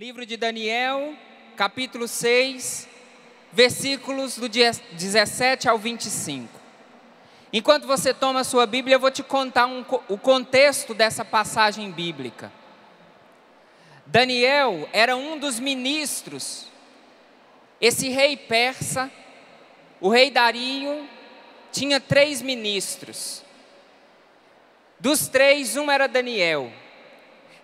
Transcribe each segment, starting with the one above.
Livro de Daniel, capítulo 6, versículos do 17 ao 25. Enquanto você toma a sua Bíblia, eu vou te contar o contexto dessa passagem bíblica. Daniel era um dos ministros. Esse rei persa, o rei Dario, tinha 3 ministros. Dos 3, um era Daniel,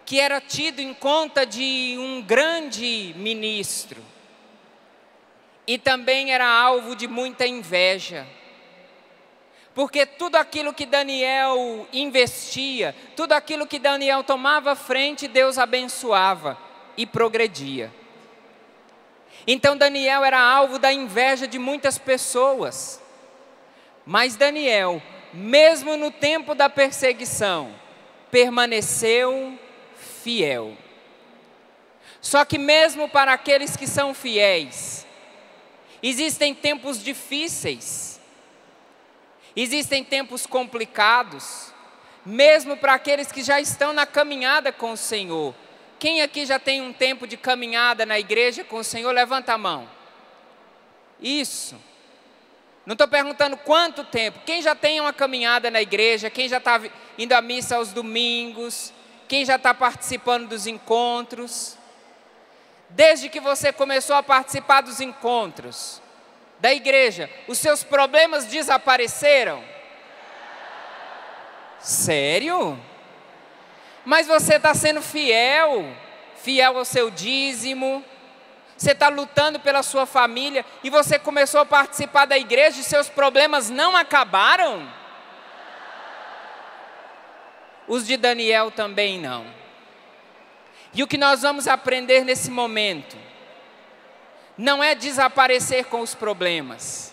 que era tido em conta de um grande ministro. E também era alvo de muita inveja. Porque tudo aquilo que Daniel investia, tudo aquilo que Daniel tomava frente, Deus abençoava e progredia. Então Daniel era alvo da inveja de muitas pessoas. Mas Daniel, mesmo no tempo da perseguição, permaneceu fiel. Só que mesmo para aqueles que são fiéis, existem tempos difíceis, existem tempos complicados, mesmo para aqueles que já estão na caminhada com o Senhor. Quem aqui já tem um tempo de caminhada na igreja com o Senhor? Levanta a mão. Isso. Não estou perguntando quanto tempo. Quem já tem uma caminhada na igreja, quem já está indo à missa aos domingos, quem já está participando dos encontros. Desde que você começou a participar dos encontros da igreja, os seus problemas desapareceram? Sério? Mas você está sendo fiel ao seu dízimo, você está lutando pela sua família, e você começou a participar da igreja e seus problemas não acabaram? Os de Daniel também não. E o que nós vamos aprender nesse momento não é desaparecer com os problemas,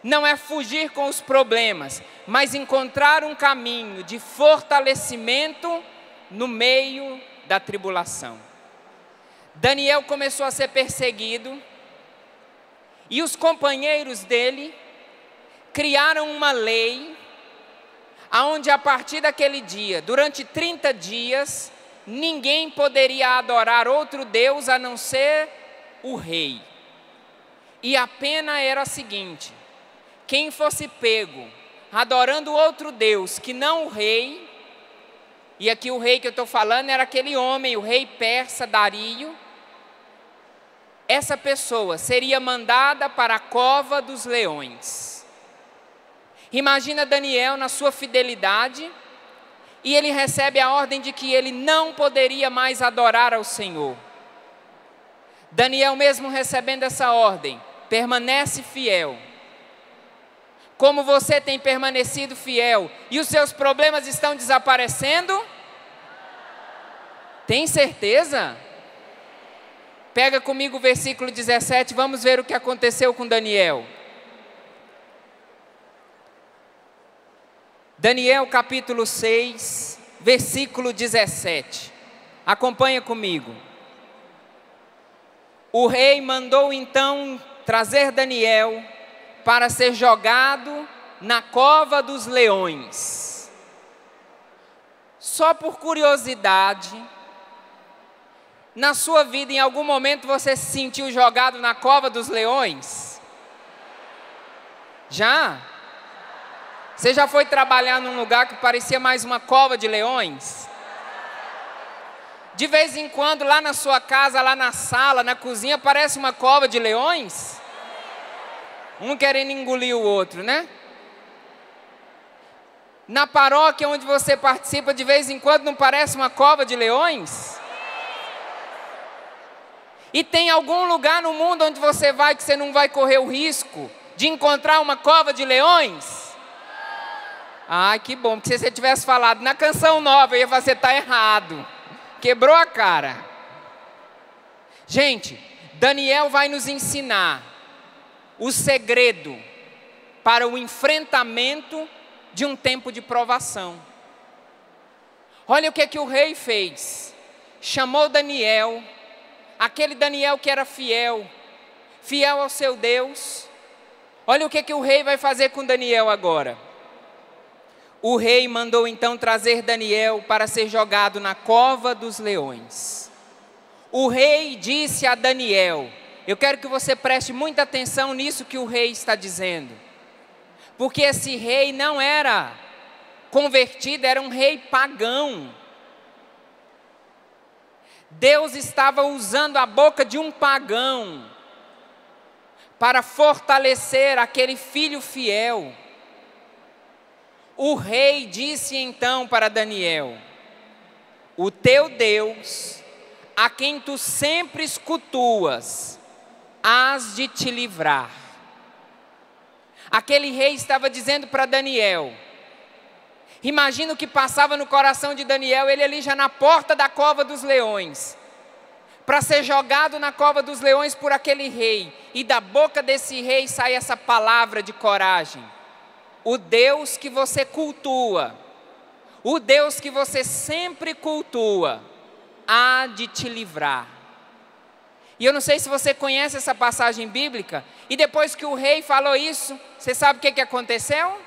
não é fugir com os problemas, mas encontrar um caminho de fortalecimento no meio da tribulação. Daniel começou a ser perseguido e os companheiros dele criaram uma lei aonde a partir daquele dia, durante 30 dias, ninguém poderia adorar outro Deus a não ser o rei. E a pena era a seguinte: quem fosse pego adorando outro Deus que não o rei, e aqui o rei que eu estou falando era aquele homem, o rei persa Dario, essa pessoa seria mandada para a cova dos leões. Imagina Daniel na sua fidelidade, e ele recebe a ordem de que ele não poderia mais adorar ao Senhor. Daniel, mesmo recebendo essa ordem, permanece fiel. Como você tem permanecido fiel e os seus problemas estão desaparecendo? Tem certeza? Pega comigo o versículo 17, vamos ver o que aconteceu com Daniel. Daniel capítulo 6, versículo 17. Acompanha comigo. O rei mandou então trazer Daniel para ser jogado na cova dos leões. Só por curiosidade, na sua vida, em algum momento você se sentiu jogado na cova dos leões? Já? Você já foi trabalhar num lugar que parecia mais uma cova de leões? De vez em quando, lá na sua casa, lá na sala, na cozinha, parece uma cova de leões? Um querendo engolir o outro, né? Na paróquia onde você participa, de vez em quando, não parece uma cova de leões? E tem algum lugar no mundo onde você vai que você não vai correr o risco de encontrar uma cova de leões? Ai, que bom, porque se você tivesse falado na canção nova, eu ia falar, você está errado. Quebrou a cara. Gente, Daniel vai nos ensinar o segredo para o enfrentamento de um tempo de provação. Olha o que o rei fez. Chamou Daniel, aquele Daniel que era fiel ao seu Deus. Olha o que o rei vai fazer com Daniel agora. O rei mandou então trazer Daniel para ser jogado na cova dos leões. O rei disse a Daniel, eu quero que você preste muita atenção nisso que o rei está dizendo, porque esse rei não era convertido, era um rei pagão. Deus estava usando a boca de um pagão para fortalecer aquele filho fiel. O rei disse então para Daniel, o teu Deus, a quem tu sempre cultuas, hás de te livrar. Aquele rei estava dizendo para Daniel, imagina o que passava no coração de Daniel, ele ali já na porta da cova dos leões, para ser jogado na cova dos leões por aquele rei, e da boca desse rei sai essa palavra de coragem, o Deus que você cultua, o Deus que você sempre cultua, há de te livrar. E eu não sei se você conhece essa passagem bíblica, e depois que o rei falou isso, você sabe o que aconteceu?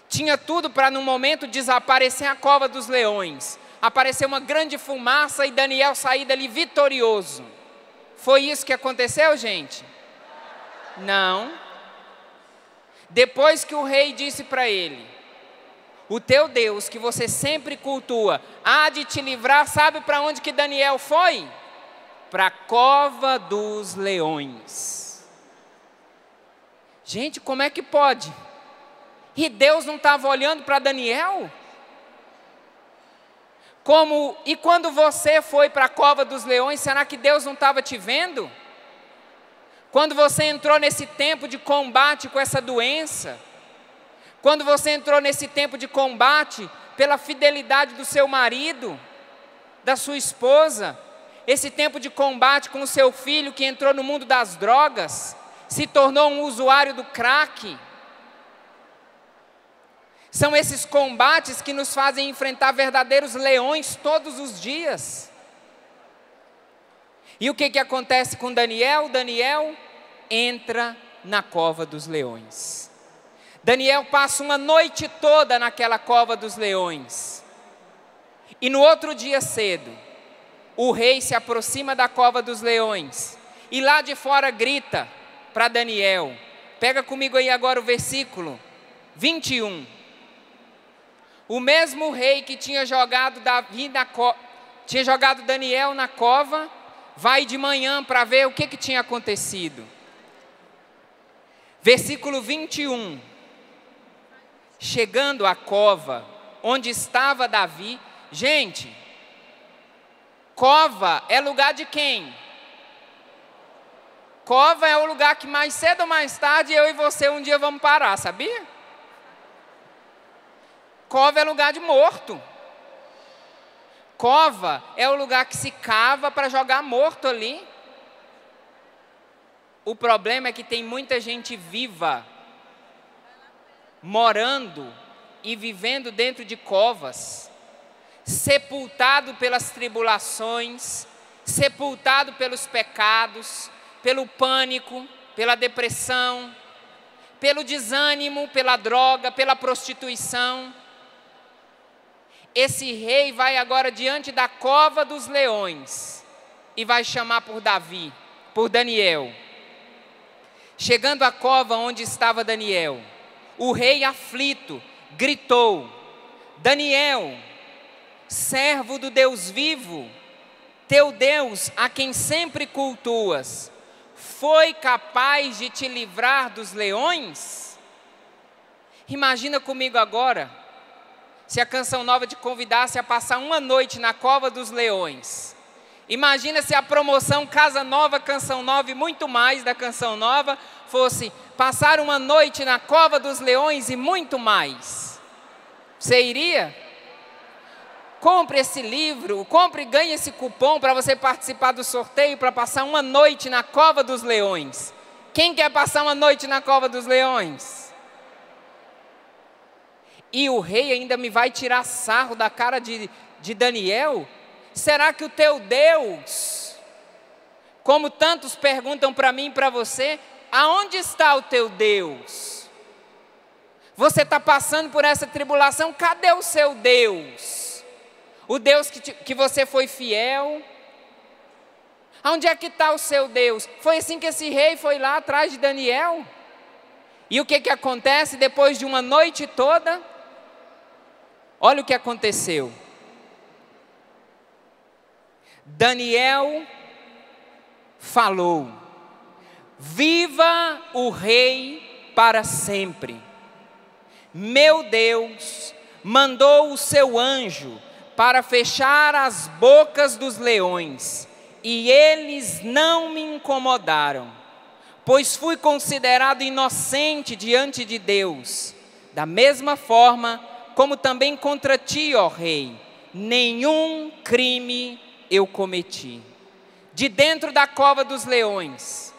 Tinha tudo para num momento desaparecer a cova dos leões, apareceu uma grande fumaça e Daniel sair dali vitorioso. Foi isso que aconteceu, gente? Não. Depois que o rei disse para ele, o teu Deus que você sempre cultua, há de te livrar, sabe para onde que Daniel foi? Para a cova dos leões. Gente, como é que pode? E Deus não estava olhando para Daniel? E quando você foi para a cova dos leões, será que Deus não estava te vendo? Quando você entrou nesse tempo de combate com essa doença, quando você entrou nesse tempo de combate pela fidelidade do seu marido, da sua esposa, esse tempo de combate com o seu filho que entrou no mundo das drogas, se tornou um usuário do crack. São esses combates que nos fazem enfrentar verdadeiros leões todos os dias. E o que acontece com Daniel? Daniel entra na cova dos leões. Daniel passa uma noite toda naquela cova dos leões. E no outro dia cedo, o rei se aproxima da cova dos leões. E lá de fora grita para Daniel. Pega comigo aí agora o versículo 21. O mesmo rei que tinha jogado Daniel na cova, vai de manhã para ver o que tinha acontecido. Versículo 21. Chegando à cova onde estava Davi. Gente, cova é lugar de quem? Cova é o lugar que mais cedo ou mais tarde eu e você um dia vamos parar, sabia? Cova é lugar de morto. Cova é o lugar que se cava para jogar morto ali. O problema é que tem muita gente viva, morando e vivendo dentro de covas, sepultado pelas tribulações, sepultado pelos pecados, pelo pânico, pela depressão, pelo desânimo, pela droga, pela prostituição. Esse rei vai agora diante da cova dos leões e vai chamar por Daniel. Chegando à cova onde estava Daniel, o rei aflito gritou: Daniel, servo do Deus vivo, teu Deus a quem sempre cultuas, foi capaz de te livrar dos leões? Imagina comigo agora, se a Canção Nova te convidasse a passar uma noite na cova dos leões. Imagina se a promoção Casa Nova, Canção Nova e muito mais da Canção Nova fosse passar uma noite na cova dos leões e muito mais. Você iria? Compre esse livro, compre e ganhe esse cupom para você participar do sorteio para passar uma noite na cova dos leões. Quem quer passar uma noite na cova dos leões? E o rei ainda me vai tirar sarro da cara de Daniel? Será que o teu Deus, como tantos perguntam para mim e para você, aonde está o teu Deus? Você está passando por essa tribulação, cadê o seu Deus? O Deus que você foi fiel. Onde é que está o seu Deus? Foi assim que esse rei foi lá atrás de Daniel. E o que acontece depois de uma noite toda? Olha o que aconteceu. Daniel falou: viva o rei para sempre. Meu Deus mandou o seu anjo para fechar as bocas dos leões, e eles não me incomodaram, pois fui considerado inocente diante de Deus. Da mesma forma, como também contra ti, ó rei, nenhum crime eu cometi. De dentro da cova dos leões,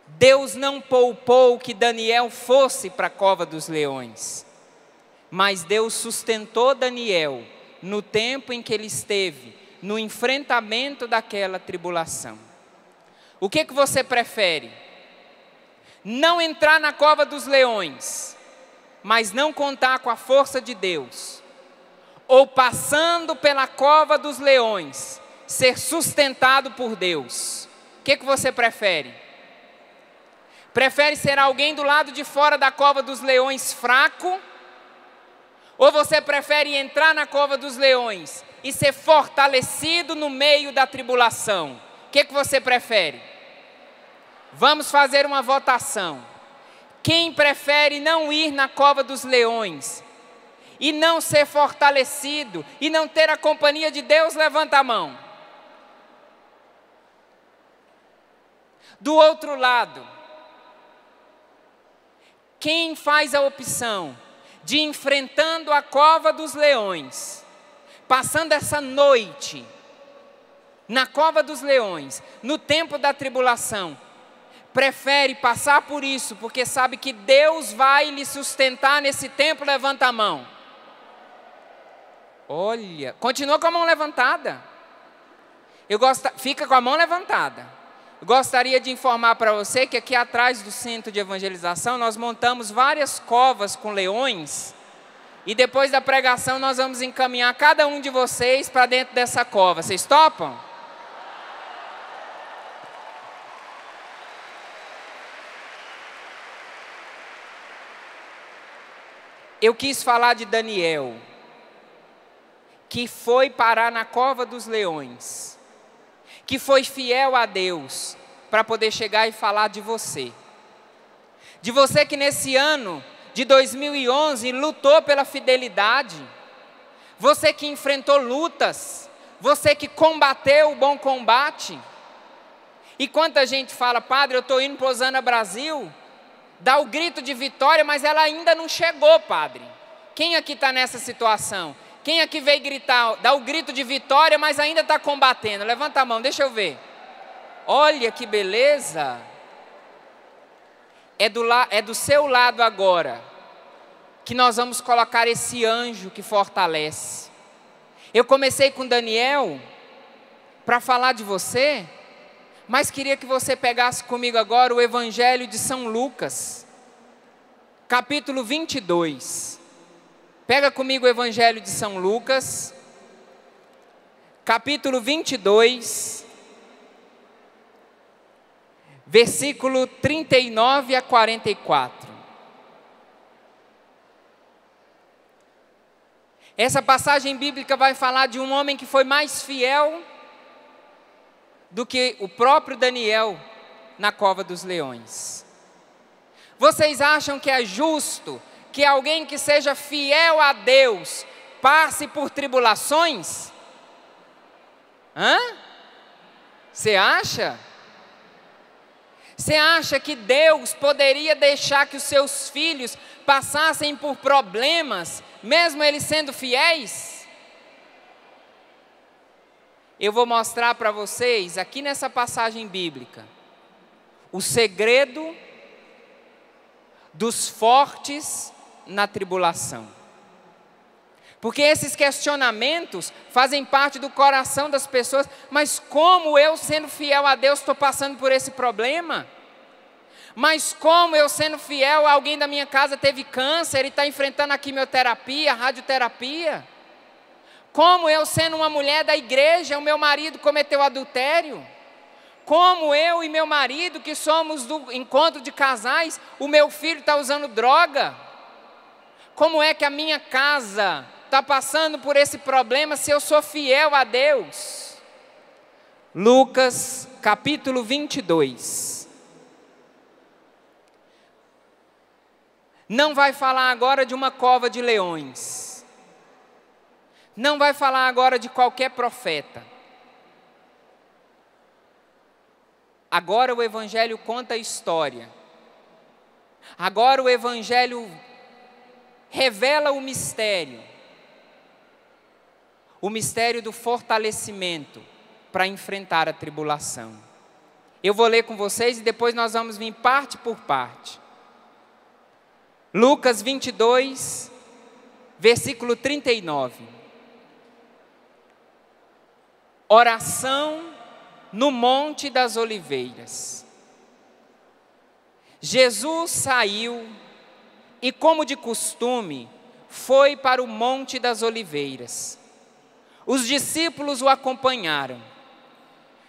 Deus não poupou que Daniel fosse para a cova dos leões, mas Deus sustentou Daniel no tempo em que ele esteve no enfrentamento daquela tribulação. O que você prefere? Não entrar na cova dos leões, mas não contar com a força de Deus, ou passando pela cova dos leões, ser sustentado por Deus? O que você prefere? Prefere ser alguém do lado de fora da cova dos leões fraco? Ou você prefere entrar na cova dos leões e ser fortalecido no meio da tribulação? O que você prefere? Vamos fazer uma votação. Quem prefere não ir na cova dos leões e não ser fortalecido e não ter a companhia de Deus, levanta a mão. Do outro lado, quem faz a opção de enfrentando a cova dos leões, passando essa noite na cova dos leões, no tempo da tribulação, prefere passar por isso, porque sabe que Deus vai lhe sustentar nesse tempo? Levanta a mão. Olha, continua com a mão levantada. Fica com a mão levantada. Eu gostaria de informar para você que aqui atrás do centro de evangelização nós montamos várias covas com leões, e depois da pregação nós vamos encaminhar cada um de vocês para dentro dessa cova. Vocês topam? Eu quis falar de Daniel, que foi parar na cova dos leões, que foi fiel a Deus, para poder chegar e falar de você. De você que nesse ano de 2011 lutou pela fidelidade, você que enfrentou lutas, você que combateu o bom combate. E quanta gente fala: padre, eu estou indo para Osana Brasil, dá o grito de vitória, mas ela ainda não chegou, padre. Quem aqui está nessa situação? Quem aqui veio gritar, dá o grito de vitória, mas ainda está combatendo? Levanta a mão, deixa eu ver. Olha que beleza. É do seu lado agora que nós vamos colocar esse anjo que fortalece. Eu comecei com Daniel para falar de você, mas queria que você pegasse comigo agora o Evangelho de São Lucas, capítulo 22. Pega comigo o Evangelho de São Lucas, capítulo 22, versículo 39 a 44. Essa passagem bíblica vai falar de um homem que foi mais fiel do que o próprio Daniel na cova dos leões. Vocês acham que é justo que alguém que seja fiel a Deus passe por tribulações? Você acha? Você acha que Deus poderia deixar que os seus filhos passassem por problemas, mesmo eles sendo fiéis? Eu vou mostrar para vocês, aqui nessa passagem bíblica, o segredo dos fortes na tribulação. Porque esses questionamentos fazem parte do coração das pessoas. Mas como eu, sendo fiel a Deus, estou passando por esse problema? Mas como eu, sendo fiel, alguém da minha casa teve câncer e está enfrentando a quimioterapia, a radioterapia? Como eu, sendo uma mulher da igreja, o meu marido cometeu adultério? Como eu e meu marido, que somos do encontro de casais, o meu filho está usando droga? Como é que a minha casa está passando por esse problema se eu sou fiel a Deus? Lucas capítulo 22. Não vai falar agora de uma cova de leões. Não vai falar agora de qualquer profeta. Agora o Evangelho conta a história. Agora o Evangelho revela o mistério do fortalecimento para enfrentar a tribulação. Eu vou ler com vocês e depois nós vamos vir parte por parte. Lucas 22, versículo 39. Oração no Monte das Oliveiras. Jesus saiu e, como de costume, foi para o Monte das Oliveiras. Os discípulos o acompanharam.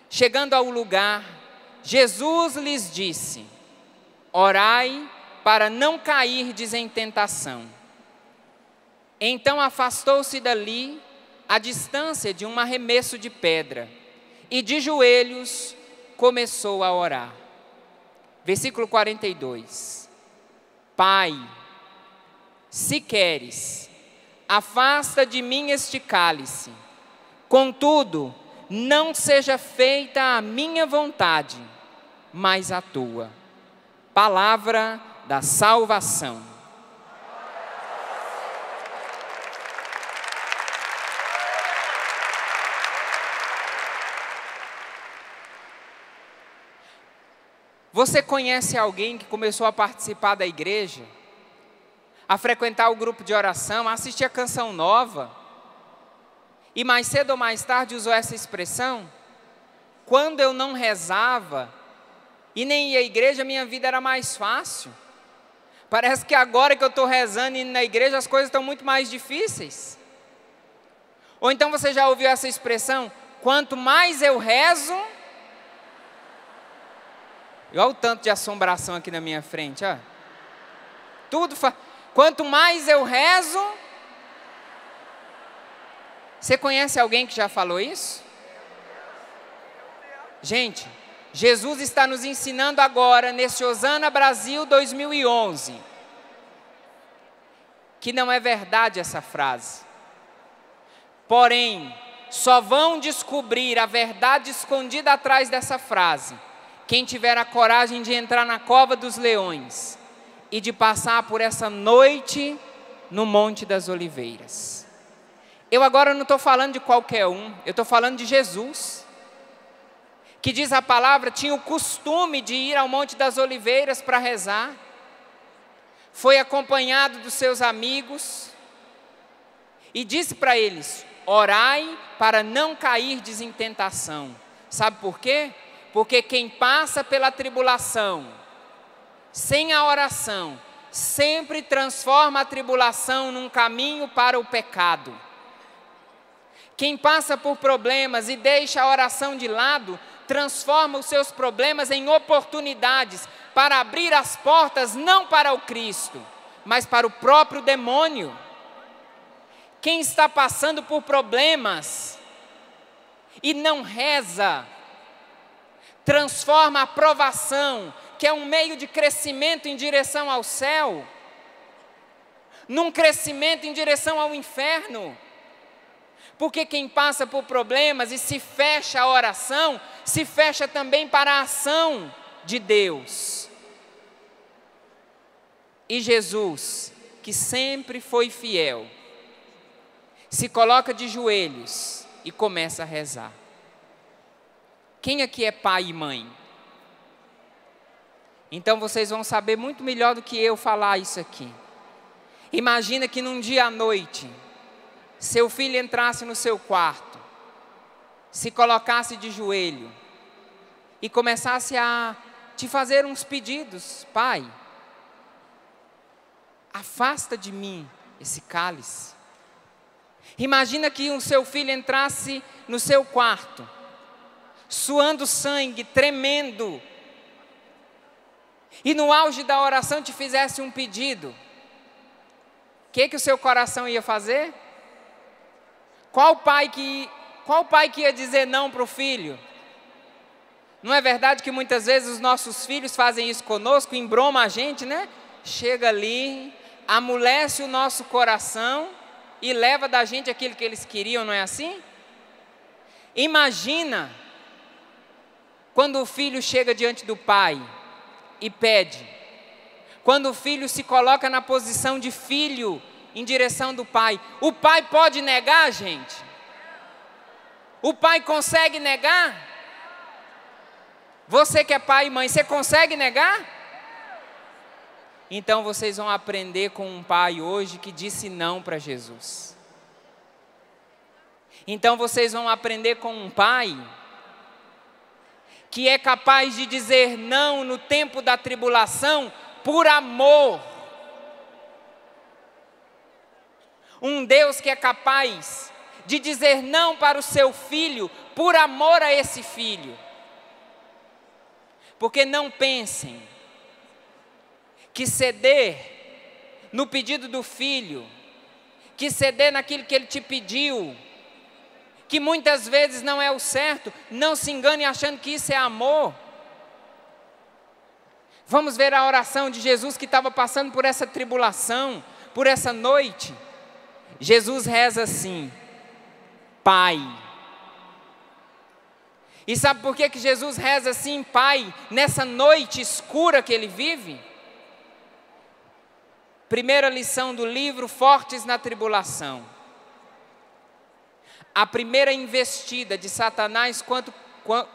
Chegando ao lugar, Jesus lhes disse: orai para não cairdes em tentação. Então afastou-se dali, à distância de um arremesso de pedra, e de joelhos começou a orar. Versículo 42. Pai, se queres, afasta de mim este cálice. Contudo, não seja feita a minha vontade, mas a tua. Palavra da salvação. Você conhece alguém que começou a participar da igreja, a frequentar o grupo de oração, a assistir a canção nova, e mais cedo ou mais tarde usou essa expressão? Quando eu não rezava e nem ia à igreja, minha vida era mais fácil. Parece que agora que eu estou rezando e indo na igreja, as coisas estão muito mais difíceis. Ou então você já ouviu essa expressão? Quanto mais eu rezo... Olha o tanto de assombração aqui na minha frente, ó. Quanto mais eu rezo... Você conhece alguém que já falou isso? Gente, Jesus está nos ensinando agora, nesse Hosana Brasil 2011, que não é verdade essa frase. Porém, só vão descobrir a verdade escondida atrás dessa frase quem tiver a coragem de entrar na cova dos leões e de passar por essa noite no Monte das Oliveiras. Eu agora não estou falando de qualquer um, eu estou falando de Jesus, que diz a palavra, tinha o costume de ir ao Monte das Oliveiras para rezar, foi acompanhado dos seus amigos e disse para eles: orai para não cairdes em tentação. Sabe por quê? Porque quem passa pela tribulação, sem a oração, sempre transforma a tribulação num caminho para o pecado. Quem passa por problemas e deixa a oração de lado, transforma os seus problemas em oportunidades para abrir as portas não para o Cristo, mas para o próprio demônio. Quem está passando por problemas e não reza, transforma a provação, que é um meio de crescimento em direção ao céu, num crescimento em direção ao inferno. Porque quem passa por problemas e se fecha a oração, se fecha também para a ação de Deus. E Jesus, que sempre foi fiel, se coloca de joelhos e começa a rezar. Quem aqui é pai e mãe? Então vocês vão saber muito melhor do que eu falar isso aqui. Imagina que num dia à noite, seu filho entrasse no seu quarto, se colocasse de joelho e começasse a te fazer uns pedidos: pai, afasta de mim esse cálice. Imagina que o seu filho entrasse no seu quarto, suando sangue, tremendo, e no auge da oração te fizesse um pedido. O que o seu coração ia fazer? Qual pai que ia dizer não para o filho? Não é verdade que muitas vezes os nossos filhos fazem isso conosco, embroma a gente, né? Chega ali, amolece o nosso coração e leva da gente aquilo que eles queriam, não é assim? Imagina quando o filho chega diante do pai e pede. Quando o filho se coloca na posição de filho em direção do pai. O pai pode negar, gente? O pai consegue negar? Você que é pai e mãe, você consegue negar? Então vocês vão aprender com um pai hoje que disse não para Jesus. Então vocês vão aprender com um pai que é capaz de dizer não no tempo da tribulação por amor. Um Deus que é capaz de dizer não para o seu filho por amor a esse filho. Porque não pensem que ceder no pedido do filho, que ceder naquilo que ele te pediu, que muitas vezes não é o certo, não se engane achando que isso é amor. Vamos ver a oração de Jesus que estava passando por essa tribulação, por essa noite. Jesus reza assim: Pai. E sabe por que Jesus reza assim, Pai, nessa noite escura que ele vive? Primeira lição do livro, Fortes na Tribulação. A primeira investida de Satanás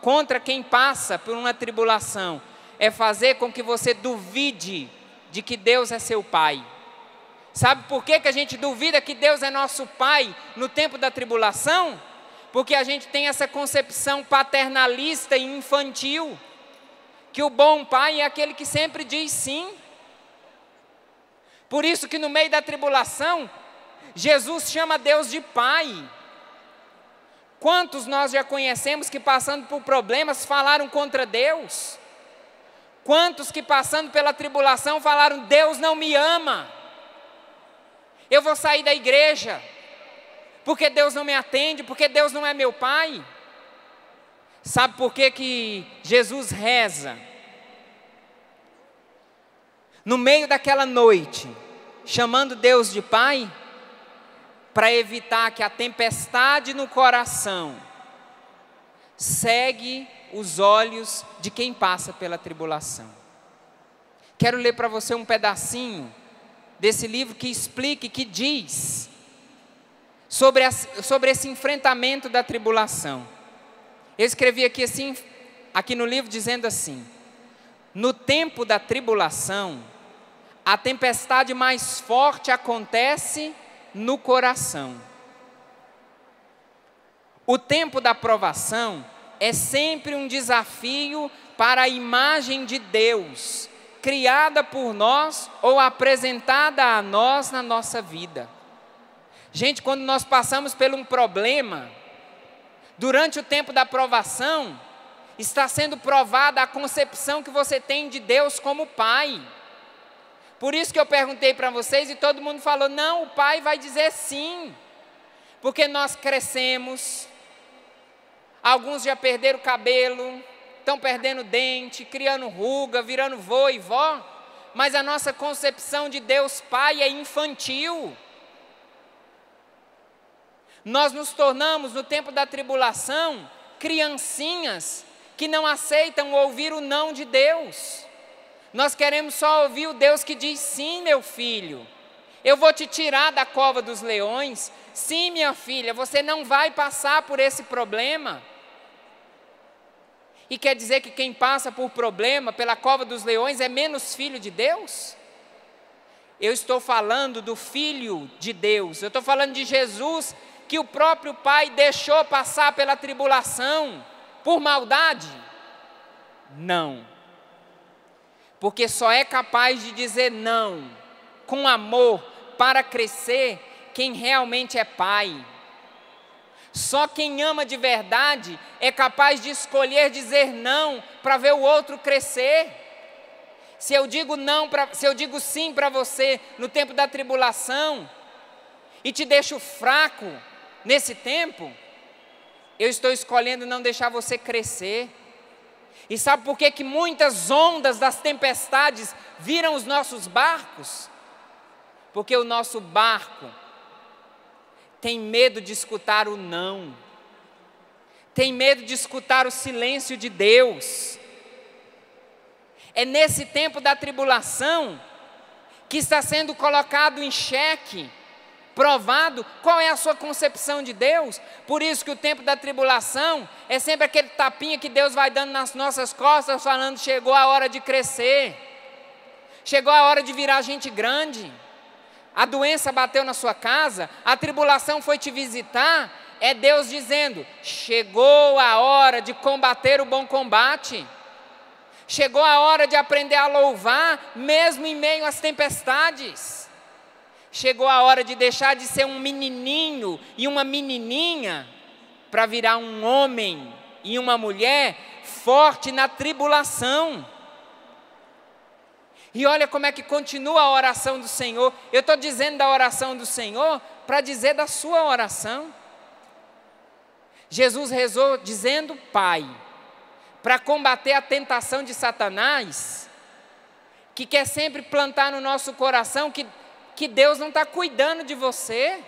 contra quem passa por uma tribulação é fazer com que você duvide de que Deus é seu Pai. Sabe por que a gente duvida que Deus é nosso Pai no tempo da tribulação? Porque a gente tem essa concepção paternalista e infantil, que o bom pai é aquele que sempre diz sim. Por isso que no meio da tribulação, Jesus chama Deus de Pai. Quantos nós já conhecemos que passando por problemas falaram contra Deus? Quantos que passando pela tribulação falaram: Deus não me ama, eu vou sair da igreja, porque Deus não me atende, porque Deus não é meu Pai? Sabe por que Jesus reza? No meio daquela noite, chamando Deus de Pai, para evitar que a tempestade no coração cegue os olhos de quem passa pela tribulação. Quero ler para você um pedacinho desse livro que explica e que diz sobre esse enfrentamento da tribulação. Eu escrevi aqui no livro dizendo assim: no tempo da tribulação, a tempestade mais forte acontece no coração. O tempo da provação é sempre um desafio para a imagem de Deus, criada por nós ou apresentada a nós na nossa vida. Gente, quando nós passamos por um problema, durante o tempo da provação, está sendo provada a concepção que você tem de Deus como Pai. Por isso que eu perguntei para vocês e todo mundo falou: não, o Pai vai dizer sim. Porque nós crescemos, alguns já perderam o cabelo, estão perdendo dente, criando ruga, virando vô e vó, mas a nossa concepção de Deus Pai é infantil. Nós nos tornamos, no tempo da tribulação, criancinhas que não aceitam ouvir o não de Deus. Nós queremos só ouvir o Deus que diz: sim, meu filho, eu vou te tirar da cova dos leões. Sim, minha filha, você não vai passar por esse problema. E quer dizer que quem passa por problema, pela cova dos leões, é menos filho de Deus? Eu estou falando do Filho de Deus, eu estou falando de Jesus, que o próprio Pai deixou passar pela tribulação, por maldade? Não. Porque só é capaz de dizer não, com amor, para crescer, quem realmente é pai. Só quem ama de verdade é capaz de escolher dizer não para ver o outro crescer. Se eu digo sim para você no tempo da tribulação e te deixo fraco nesse tempo, eu estou escolhendo não deixar você crescer. E sabe por que muitas ondas das tempestades viram os nossos barcos? Porque o nosso barco tem medo de escutar o não, tem medo de escutar o silêncio de Deus. É nesse tempo da tribulação que está sendo colocado em xeque, provado qual é a sua concepção de Deus. Por isso que o tempo da tribulação é sempre aquele tapinha que Deus vai dando nas nossas costas, falando: chegou a hora de crescer, chegou a hora de virar gente grande. A doença bateu na sua casa, a tribulação foi te visitar, é Deus dizendo: chegou a hora de combater o bom combate. Chegou a hora de aprender a louvar, mesmo em meio às tempestades. Chegou a hora de deixar de ser um menininho e uma menininha, para virar um homem e uma mulher forte na tribulação. E olha como é que continua a oração do Senhor. Eu estou dizendo da oração do Senhor para dizer da sua oração. Jesus rezou dizendo: Pai, para combater a tentação de Satanás, que quer sempre plantar no nosso coração que Deus não está cuidando de você.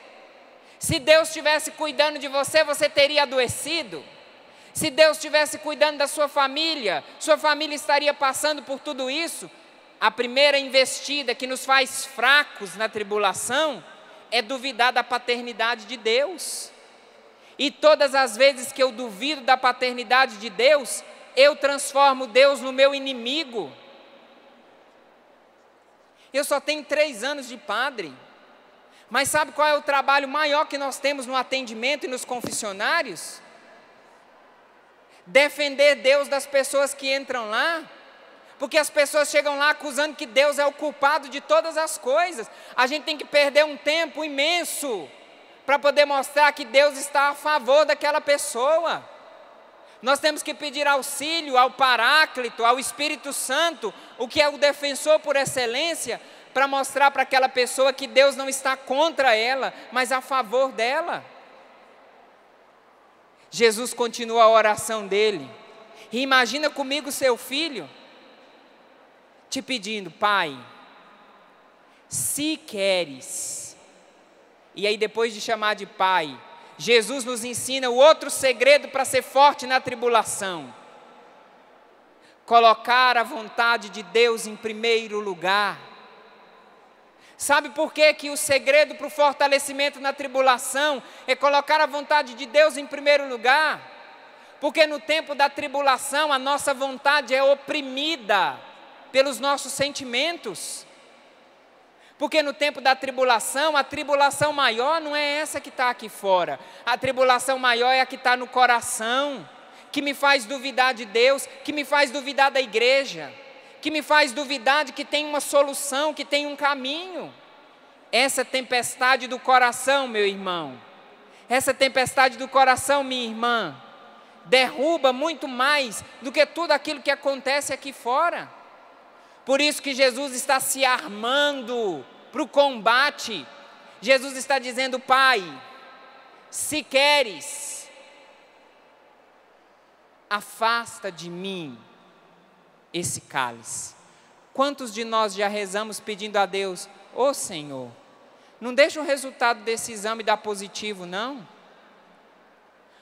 Se Deus estivesse cuidando de você, você teria adoecido. Se Deus estivesse cuidando da sua família estaria passando por tudo isso. A primeira investida que nos faz fracos na tribulação é duvidar da paternidade de Deus. E todas as vezes que eu duvido da paternidade de Deus, eu transformo Deus no meu inimigo. Eu só tenho 3 anos de padre, mas sabe qual é o trabalho maior que nós temos no atendimento e nos confessionários? Defender Deus das pessoas que entram lá. Porque as pessoas chegam lá acusando que Deus é o culpado de todas as coisas. A gente tem que perder um tempo imenso para poder mostrar que Deus está a favor daquela pessoa. Nós temos que pedir auxílio ao Paráclito, ao Espírito Santo, o que é o defensor por excelência, para mostrar para aquela pessoa que Deus não está contra ela, mas a favor dela. Jesus continua a oração dele. E imagina comigo seu filho te pedindo: Pai, se queres. E aí, depois de chamar de Pai, Jesus nos ensina o outro segredo para ser forte na tribulação: colocar a vontade de Deus em primeiro lugar. Sabe por que o segredo para o fortalecimento na tribulação é colocar a vontade de Deus em primeiro lugar? Porque no tempo da tribulação a nossa vontade é oprimida pelos nossos sentimentos. Porque no tempo da tribulação, a tribulação maior não é essa que está aqui fora. A tribulação maior é a que está no coração, que me faz duvidar de Deus, que me faz duvidar da igreja, que me faz duvidar de que tem uma solução, que tem um caminho. Essa tempestade do coração, meu irmão, essa tempestade do coração, minha irmã, derruba muito mais do que tudo aquilo que acontece aqui fora. Por isso que Jesus está se armando para o combate. Jesus está dizendo: Pai, se queres, afasta de mim esse cálice. Quantos de nós já rezamos pedindo a Deus: ô Senhor, não deixa o resultado desse exame dar positivo, não.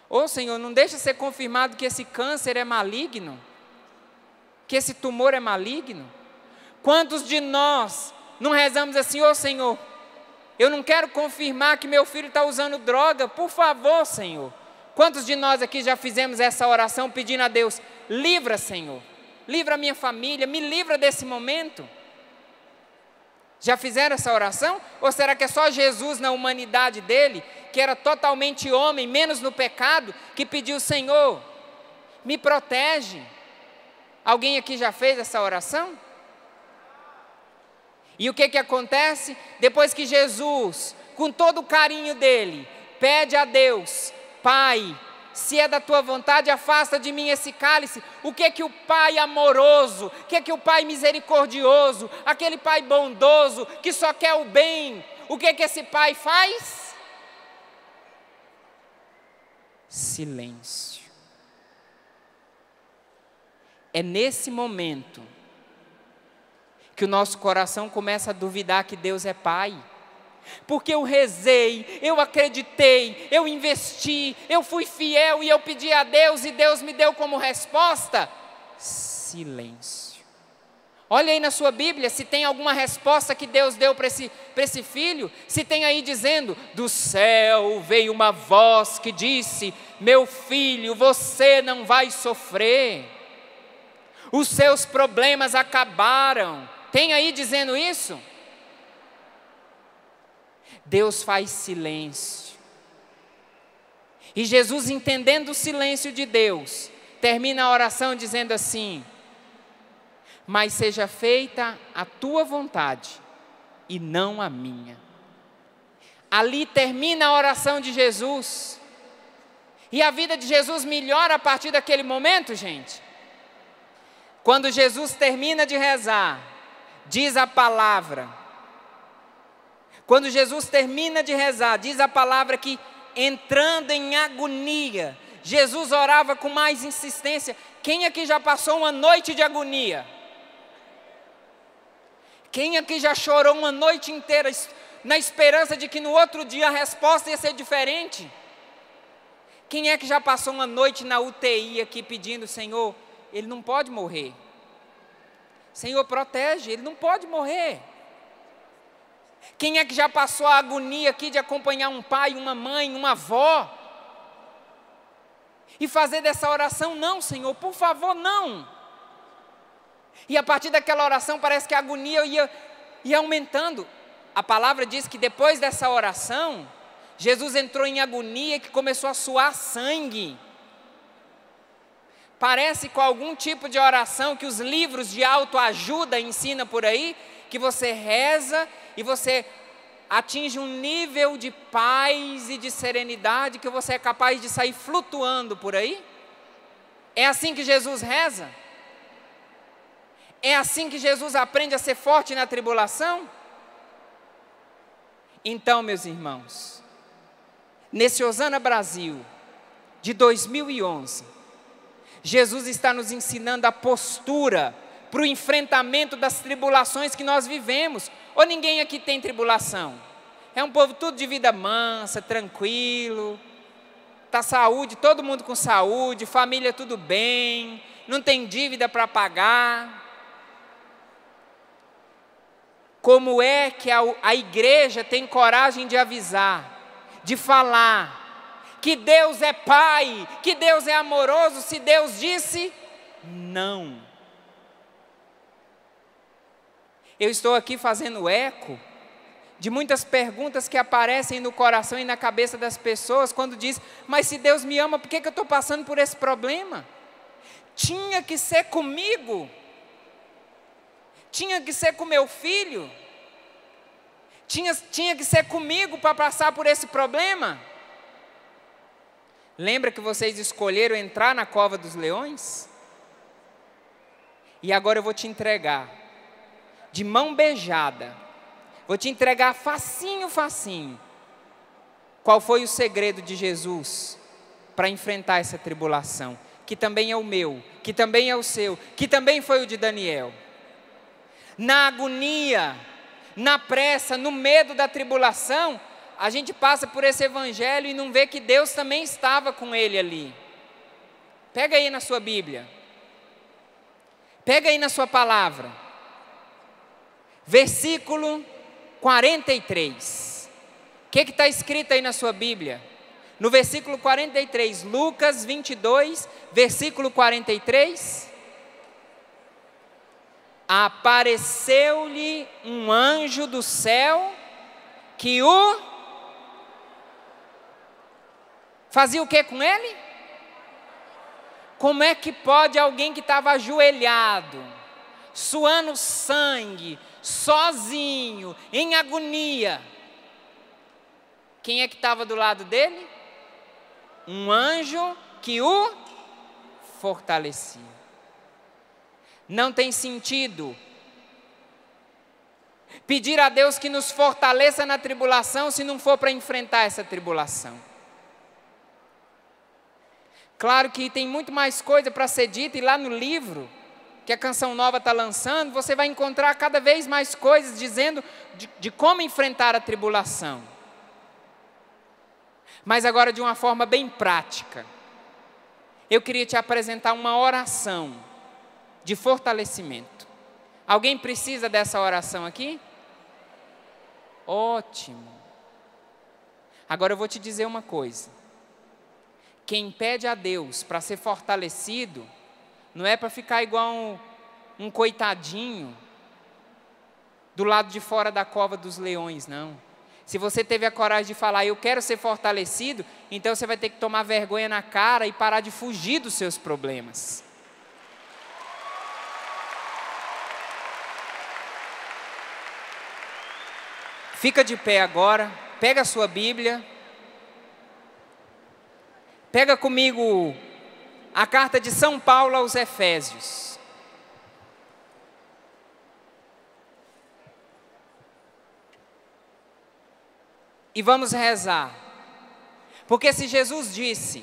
Ô Senhor, não deixa ser confirmado que esse câncer é maligno, que esse tumor é maligno. Quantos de nós não rezamos assim: ô Senhor, eu não quero confirmar que meu filho está usando droga, por favor, Senhor. Quantos de nós aqui já fizemos essa oração pedindo a Deus: livra, Senhor, livra a minha família, me livra desse momento? Já fizeram essa oração? Ou será que é só Jesus na humanidade dele, que era totalmente homem, menos no pecado, que pediu: Senhor, me protege? Alguém aqui já fez essa oração? E o que acontece? Depois que Jesus com todo o carinho dele, pede a Deus: Pai, se é da tua vontade, afasta de mim esse cálice. O que que o pai amoroso, o que que o pai misericordioso, aquele pai bondoso, que só quer o bem, o que que esse pai faz? Silêncio. É nesse momento que o nosso coração começa a duvidar que Deus é pai. Porque eu rezei, eu acreditei, eu investi, eu fui fiel e eu pedi a Deus e Deus me deu como resposta silêncio. Olha aí na sua Bíblia se tem alguma resposta que Deus deu para esse filho. Se tem aí dizendo: do céu veio uma voz que disse: meu filho, você não vai sofrer, os seus problemas acabaram. Tem aí dizendo isso? Deus faz silêncio. E Jesus, entendendo o silêncio de Deus, termina a oração dizendo assim: mas seja feita a tua vontade e não a minha. Ali termina a oração de Jesus. E a vida de Jesus melhora a partir daquele momento, gente. Quando Jesus termina de rezar, diz a palavra, quando Jesus termina de rezar, diz a palavra que, entrando em agonia, Jesus orava com mais insistência. Quem aqui já passou uma noite de agonia? Quem aqui já chorou uma noite inteira na esperança de que no outro dia a resposta ia ser diferente? Quem é que já passou uma noite na UTI aqui pedindo: Senhor, ele não pode morrer. Senhor, protege, ele não pode morrer. Quem é que já passou a agonia aqui de acompanhar um pai, uma mãe, uma avó? E fazer dessa oração: não, Senhor, por favor, não. E a partir daquela oração parece que a agonia ia aumentando. A palavra diz que depois dessa oração, Jesus entrou em agonia, que começou a suar sangue. Parece com algum tipo de oração que os livros de autoajuda ensinam por aí, que você reza e você atinge um nível de paz e de serenidade que você é capaz de sair flutuando por aí. É assim que Jesus reza? É assim que Jesus aprende a ser forte na tribulação? Então, meus irmãos, nesse Hosana Brasil de 2011, Jesus está nos ensinando a postura para o enfrentamento das tribulações que nós vivemos. Ou ninguém aqui tem tribulação? É um povo tudo de vida mansa, tranquilo, está saúde, todo mundo com saúde, família tudo bem, não tem dívida para pagar. Como é que a igreja tem coragem de avisar, de falar que Deus é Pai, que Deus é amoroso, se Deus disse não? Eu estou aqui fazendo eco de muitas perguntas que aparecem no coração e na cabeça das pessoas quando diz: mas se Deus me ama, por que eu estou passando por esse problema? Tinha que ser comigo, tinha que ser com meu filho, tinha que ser comigo para passar por esse problema. Lembra que vocês escolheram entrar na cova dos leões? E agora eu vou te entregar de mão beijada, vou te entregar facinho, facinho, qual foi o segredo de Jesus para enfrentar essa tribulação, que também é o meu, que também é o seu, que também foi o de Daniel. Na agonia, na pressa, no medo da tribulação, a gente passa por esse evangelho e não vê que Deus também estava com ele ali. Pega aí na sua Bíblia, pega aí na sua palavra, versículo 43. O que está escrito aí na sua Bíblia? No versículo 43, Lucas 22, versículo 43. Apareceu-lhe um anjo do céu que fazia o que com ele? Como é que pode alguém que estava ajoelhado, suando sangue, sozinho, em agonia, Quem é que estava do lado dele? Um anjo que o fortalecia. Não tem sentido pedir a Deus que nos fortaleça na tribulação se não for para enfrentar essa tribulação. Claro que tem muito mais coisa para ser dita, e lá no livro que a Canção Nova está lançando, você vai encontrar cada vez mais coisas dizendo de como enfrentar a tribulação. Mas agora de uma forma bem prática, eu queria te apresentar uma oração de fortalecimento. Alguém precisa dessa oração aqui? Ótimo. Agora eu vou te dizer uma coisa. Quem pede a Deus para ser fortalecido, não é para ficar igual um coitadinho do lado de fora da cova dos leões, não. Se você teve a coragem de falar, eu quero ser fortalecido, então você vai ter que tomar vergonha na cara e parar de fugir dos seus problemas. Fica de pé agora, pega a sua Bíblia, pega comigo a carta de São Paulo aos Efésios. E vamos rezar, porque se Jesus disse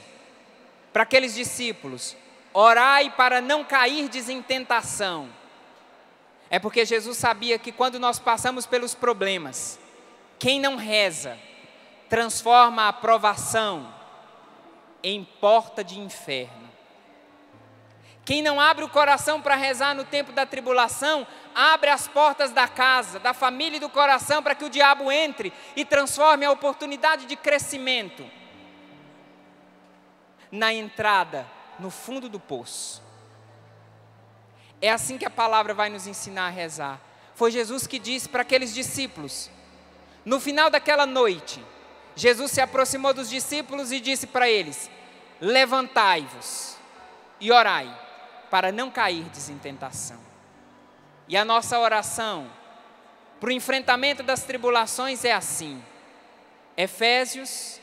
para aqueles discípulos, orai para não cairdes em tentação, é porque Jesus sabia que quando nós passamos pelos problemas, quem não reza, transforma a provação em porta de inferno. Quem não abre o coração para rezar no tempo da tribulação, abre as portas da casa, da família e do coração para que o diabo entre e transforme a oportunidade de crescimento na entrada, no fundo do poço. É assim que a palavra vai nos ensinar a rezar. Foi Jesus que disse para aqueles discípulos, no final daquela noite, Jesus se aproximou dos discípulos e disse para eles, levantai-vos e orai, para não cairdes em tentação. E a nossa oração para o enfrentamento das tribulações é assim. Efésios,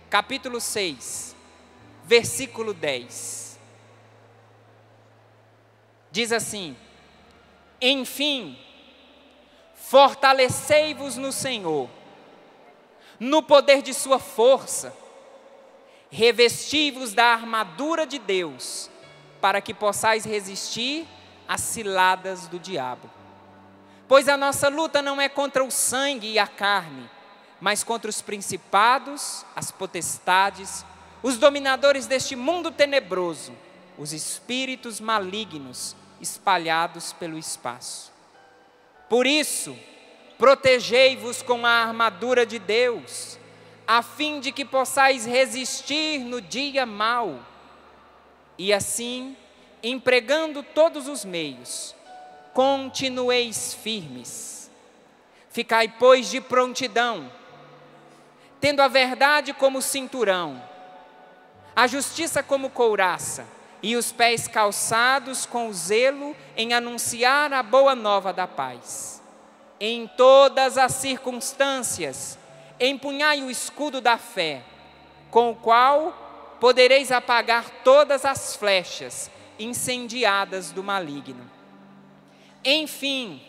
capítulo 6, versículo 10. Diz assim, enfim, fortalecei-vos no Senhor, no poder de sua força, revesti-vos da armadura de Deus, para que possais resistir às ciladas do diabo. Pois a nossa luta não é contra o sangue e a carne, mas contra os principados, as potestades, os dominadores deste mundo tenebroso, os espíritos malignos espalhados pelo espaço. Por isso, protegei-vos com a armadura de Deus, a fim de que possais resistir no dia mau. E assim, empregando todos os meios, continueis firmes. Ficai, pois, de prontidão, tendo a verdade como cinturão, a justiça como couraça, e os pés calçados com o zelo em anunciar a boa nova da paz. Em todas as circunstâncias, empunhai o escudo da fé, com o qual podereis apagar todas as flechas incendiadas do maligno. Enfim,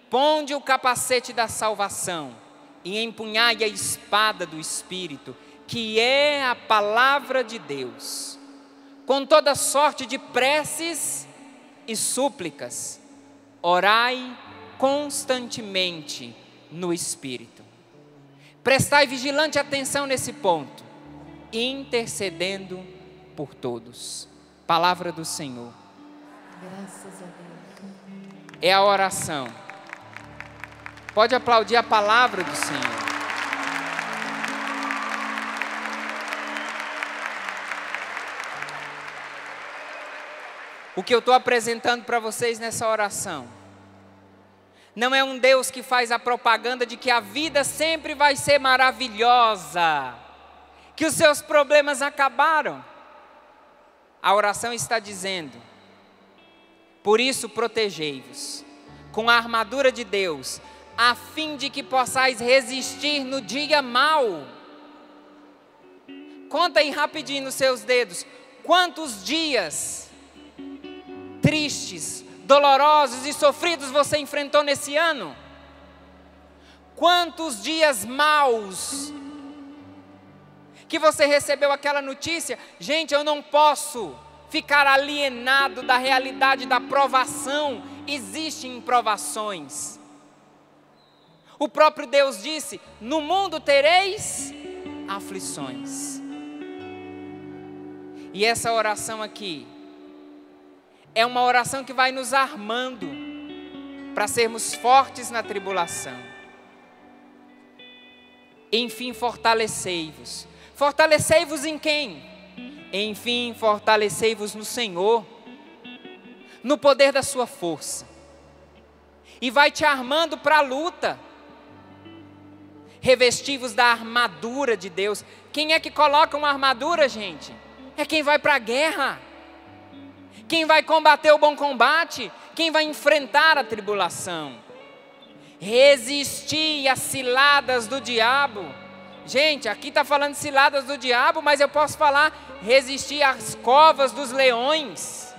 ponde o capacete da salvação e empunhai a espada do Espírito, que é a palavra de Deus, com toda sorte de preces e súplicas, orai constantemente no Espírito. Prestai vigilante atenção nesse ponto, intercedendo por todos. Palavra do Senhor. Graças a Deus. É a oração. Pode aplaudir a palavra do Senhor. O que eu estou apresentando para vocês nessa oração não é um Deus que faz a propaganda de que a vida sempre vai ser maravilhosa, que os seus problemas acabaram. A oração está dizendo, por isso protegei-vos com a armadura de Deus, a fim de que possais resistir no dia mau. Conta aí rapidinho nos seus dedos. Quantos dias tristes, dolorosos e sofridos você enfrentou nesse ano? Quantos dias maus que você recebeu aquela notícia? Gente, eu não posso ficar alienado da realidade da provação. Existem provações. O próprio Deus disse: no mundo tereis aflições. E essa oração aqui é uma oração que vai nos armando para sermos fortes na tribulação. Enfim, fortalecei-vos. Fortalecei-vos em quem? Enfim, fortalecei-vos no Senhor, no poder da sua força. E vai te armando para a luta. Revesti-vos da armadura de Deus. Quem é que coloca uma armadura, gente? É quem vai para a guerra. Quem vai combater o bom combate. Quem vai enfrentar a tribulação. Resistir às ciladas do diabo. Gente, aqui está falando ciladas do diabo, mas eu posso falar resistir às covas dos leões.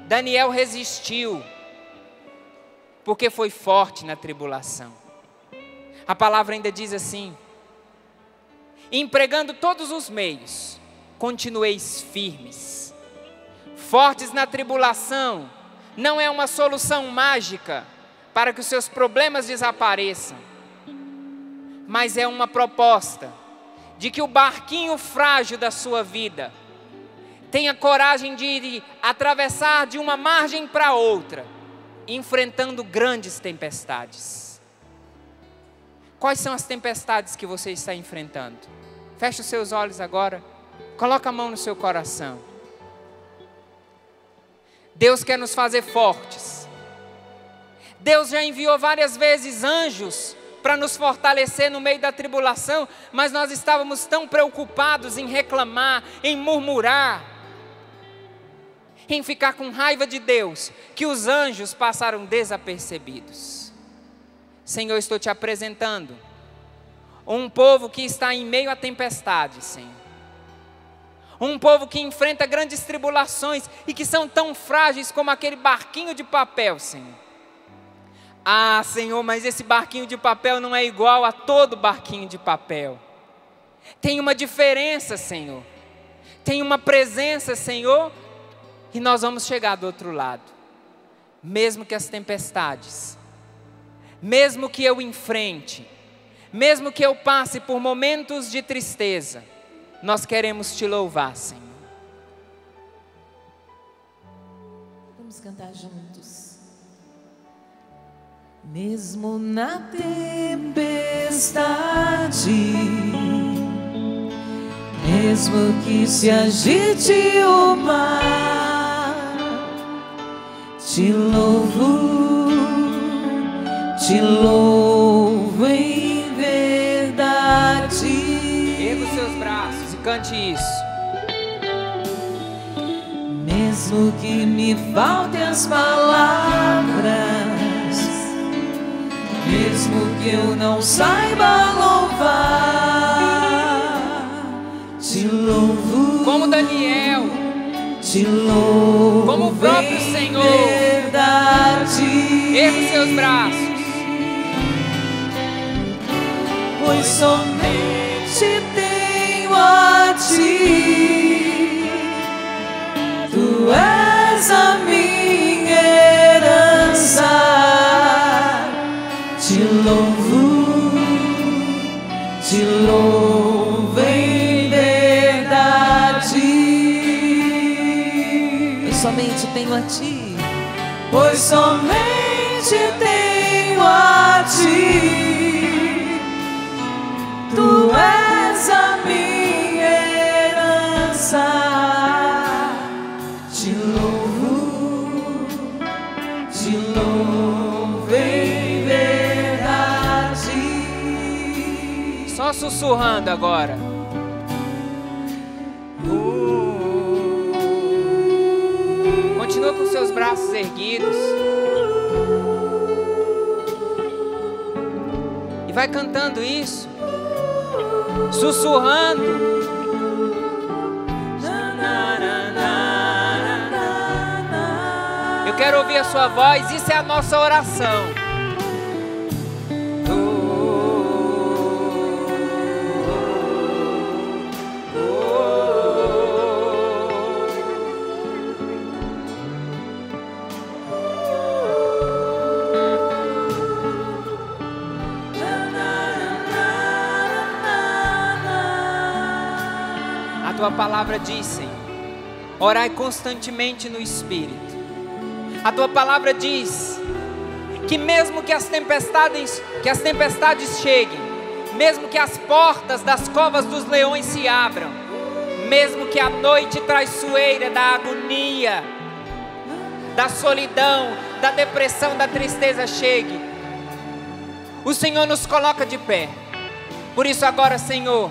Daniel resistiu, porque foi forte na tribulação. A palavra ainda diz assim: empregando todos os meios, continueis firmes. Fortes na tribulação não é uma solução mágica para que os seus problemas desapareçam, mas é uma proposta de que o barquinho frágil da sua vida tenha coragem de atravessar de uma margem para outra, enfrentando grandes tempestades. Quais são as tempestades que você está enfrentando? Feche os seus olhos agora, coloca a mão no seu coração. Deus quer nos fazer fortes. Deus já enviou várias vezes anjos para nos fortalecer no meio da tribulação, mas nós estávamos tão preocupados em reclamar, em murmurar, em ficar com raiva de Deus, que os anjos passaram desapercebidos. Senhor, estou te apresentando um povo que está em meio à tempestade, Senhor. Um povo que enfrenta grandes tribulações e que são tão frágeis como aquele barquinho de papel, Senhor. Ah, Senhor, mas esse barquinho de papel não é igual a todo barquinho de papel. Tem uma diferença, Senhor. Tem uma presença, Senhor, e nós vamos chegar do outro lado. Mesmo que as tempestades, mesmo que eu enfrente, mesmo que eu passe por momentos de tristeza, nós queremos te louvar, Senhor. Vamos cantar juntos. Mesmo na tempestade, mesmo que se agite o mar, te louvo em verdade. Erga os seus braços e cante isso. Mesmo que me faltem as palavras, mesmo que eu não saiba louvar, te louvo. Como Daniel, te louvo. Como o próprio Senhor. Verdade. Erga os seus braços. Pois somente tenho a ti, tu és a minha herança. Te louvo em verdade. Pois somente tenho a ti, pois somente tenho a ti, tu és a minha herança. Te louvo em verdade. Só sussurrando agora. Continua com seus braços erguidos. E vai cantando isso. Sussurrando. Eu quero ouvir a sua voz, isso é a nossa oração. A tua palavra diz, Senhor, orai constantemente no Espírito. A tua palavra diz que mesmo que as tempestades cheguem, mesmo que as portas das covas dos leões se abram, mesmo que a noite traiçoeira da agonia, da solidão, da depressão, da tristeza chegue, o Senhor nos coloca de pé. Por isso agora, Senhor,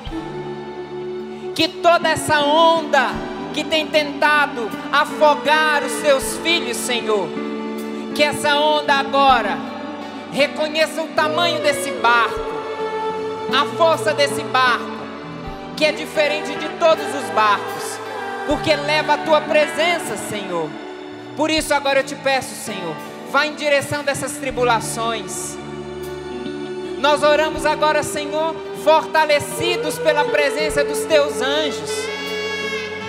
que toda essa onda que tem tentado afogar os teus filhos, Senhor, que essa onda agora reconheça o tamanho desse barco, a força desse barco, que é diferente de todos os barcos, porque leva a tua presença, Senhor. Por isso agora eu te peço, Senhor, vá em direção dessas tribulações. Nós oramos agora, Senhor, fortalecidos pela presença dos teus anjos.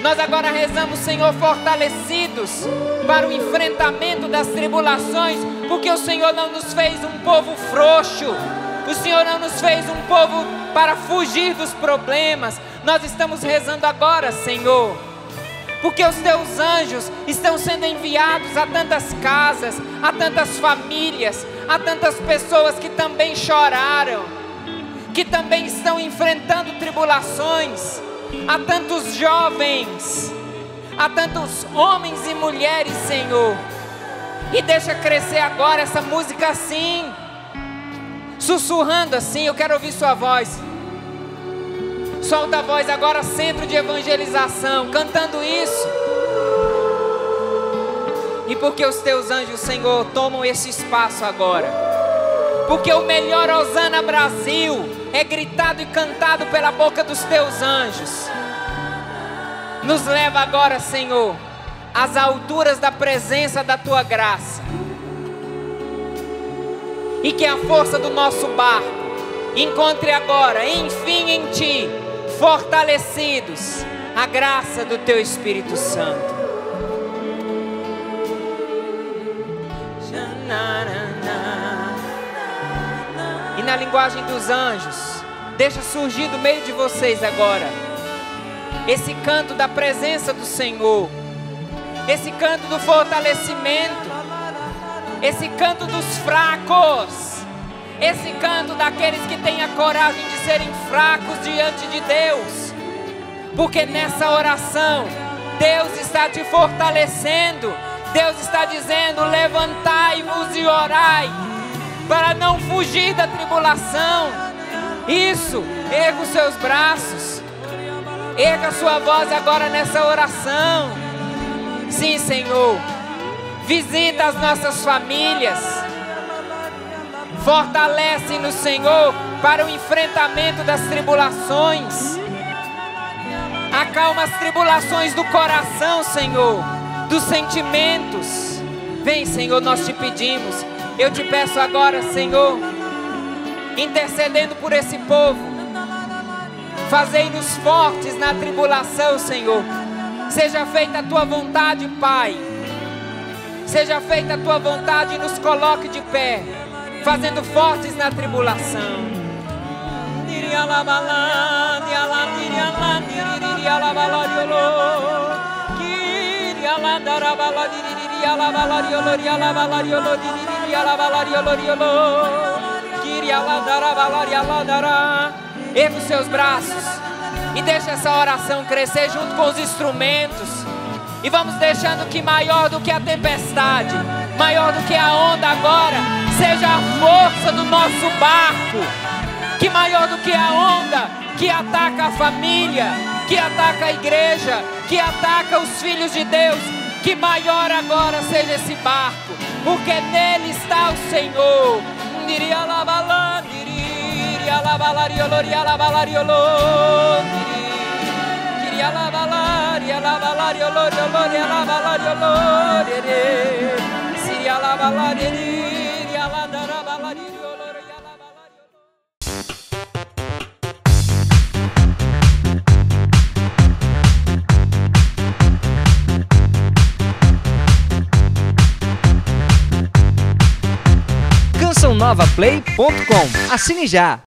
Nós agora rezamos, Senhor, fortalecidos para o enfrentamento das tribulações, porque o Senhor não nos fez um povo frouxo, o Senhor não nos fez um povo para fugir dos problemas. Nós estamos rezando agora, Senhor, porque os teus anjos estão sendo enviados a tantas casas, a tantas famílias, a tantas pessoas que também choraram, que também estão enfrentando tribulações, a tantos jovens, a tantos homens e mulheres, Senhor. E deixa crescer agora essa música assim, sussurrando assim. Eu quero ouvir sua voz. Solta a voz agora, centro de evangelização, cantando isso. E porque os teus anjos, Senhor, tomam esse espaço agora, porque o melhor Hosana Brasil é gritado e cantado pela boca dos teus anjos. Nos leva agora, Senhor, às alturas da presença da tua graça, e que a força do nosso barco encontre agora, enfim, em ti, fortalecidos, a graça do teu Espírito Santo. E na linguagem dos anjos, deixa surgir do meio de vocês agora esse canto da presença do Senhor, esse canto do fortalecimento, esse canto dos fracos, esse canto daqueles que têm a coragem de serem fracos diante de Deus, porque nessa oração Deus está te fortalecendo. Deus está dizendo: levantai-vos e orai, para não fugir da tribulação. Isso, erga os seus braços, erga a sua voz agora nessa oração. Sim, Senhor, visita as nossas famílias, fortalece-nos, Senhor, para o enfrentamento das tribulações. Acalma as tribulações do coração, Senhor, dos sentimentos. Vem, Senhor, nós te pedimos. Eu te peço agora, Senhor, intercedendo por esse povo, fazei-nos fortes na tribulação, Senhor. Seja feita a tua vontade, Pai. Seja feita a tua vontade e nos coloque de pé, fazendo fortes na tribulação. Erga os seus braços e deixa essa oração crescer junto com os instrumentos. E vamos deixando que maior do que a tempestade, maior do que a onda agora, seja a força do nosso barco. Que maior do que a onda que ataca a família, que ataca a igreja, que ataca os filhos de Deus, que maior agora seja esse barco, porque nele está o Senhor. CançãoNovaPlay.com. Assine já!